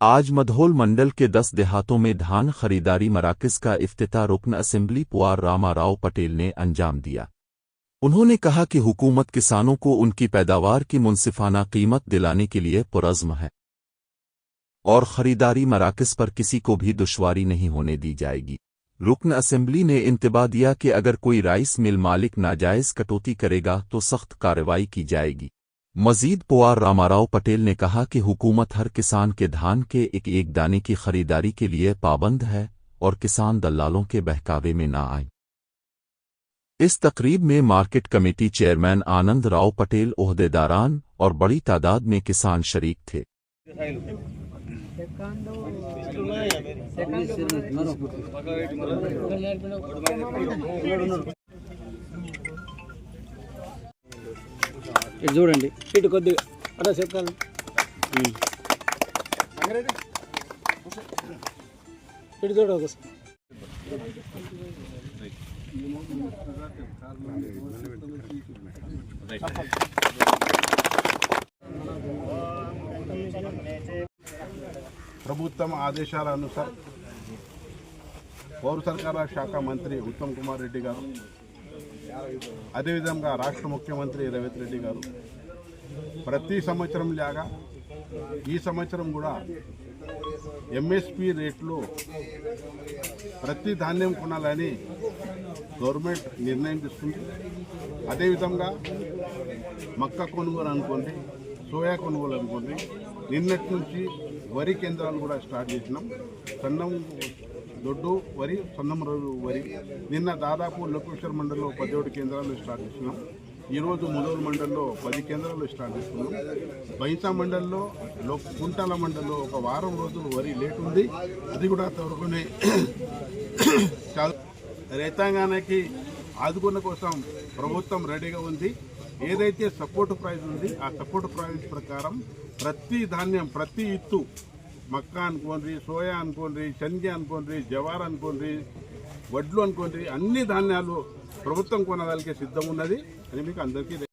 आज मधोल मंडल के 10 देहातों में धान खरीदारी मराकज़ का इफ्तिताह रुकन असेंबली पुआर रामाराव पटेल ने अंजाम दिया। उन्होंने कहा कि हुकूमत किसानों को उनकी पैदावार की मुनसिफाना कीमत दिलाने के लिए पुरज़्म है और खरीदारी मराकज़ पर किसी को भी दुश्वारी नहीं होने दी जाएगी। रुकन असेंबली ने इंतबाह दिया कि अगर कोई राइस मिल मालिक नाजायज़ कटौती करेगा तो सख्त कार्रवाई की जाएगी। मजीद पुआर रामाराव पटेल ने कहा कि हुकूमत हर किसान के धान के एक दाने की खरीदारी के लिए पाबंद है और किसान दलालों के बहकावे में ना आए। इस तकरीब में मार्केट कमेटी चेयरमैन आनंद राव पटेल, ओहदेदारान और बड़ी तादाद में किसान शरीक थे। ఇటు చూడండి, ఇటు కొద్దిగా అలా చెప్తాను. ఇటు చూడ ఒకసారి. ప్రభుత్వం ఆదేశాల అనుసారం పౌర సరఫరాల శాఖ మంత్రి ఉత్తమ్ కుమార్ రెడ్డి గారు, అదేవిధంగా రాష్ట్ర ముఖ్యమంత్రి రేవంత్ రెడ్డి గారు ప్రతి సంవత్సరం లాగా ఈ సంవత్సరం కూడా ఎంఎస్పి రేట్లో ప్రతి ధాన్యం కొనాలని గవర్నమెంట్ నిర్ణయం తీసుకుంది. అదేవిధంగా మక్క కొనుగోలు అనుకోండి, సోయా కొనుగోలు అనుకోండి, నిన్నటి నుంచి వరి కేంద్రాలు కూడా స్టార్ట్ చేసినాం. సన్నం దొడ్డు వరి, సన్నం వరి నిన్న దాదాపు లోకేశ్వర్ మండలంలో 17 కేంద్రాలు స్టార్ట్ చేసినాం. ఈరోజు ముదోల్ మండలంలో 10 కేంద్రాలు స్టార్ట్ చేస్తున్నాం. బైంసా మండలంలో, కుంటాల మండలంలో ఒక వారం రోజులు వరి లేట్ ఉంది. అది కూడా త్వరగానే రైతాంగానికి ఆదుకున్న కోసం ప్రభుత్వం రెడీగా ఉంది. ఏదైతే సపోర్ట్ ప్రైస్ ఉంది ఆ సపోర్ట్ ప్రైస్ ప్రకారం ప్రతి ధాన్యం, ప్రతి ఇత్తు, మక్క అనుకోండి, సోయా అనుకోండి, శనగ అనుకోండి, జవార్ అనుకోండి, వడ్లు అనుకోండి, అన్ని ధాన్యాలు ప్రభుత్వం కొనడానికి సిద్ధం ఉన్నది అని మీకు అందరికీ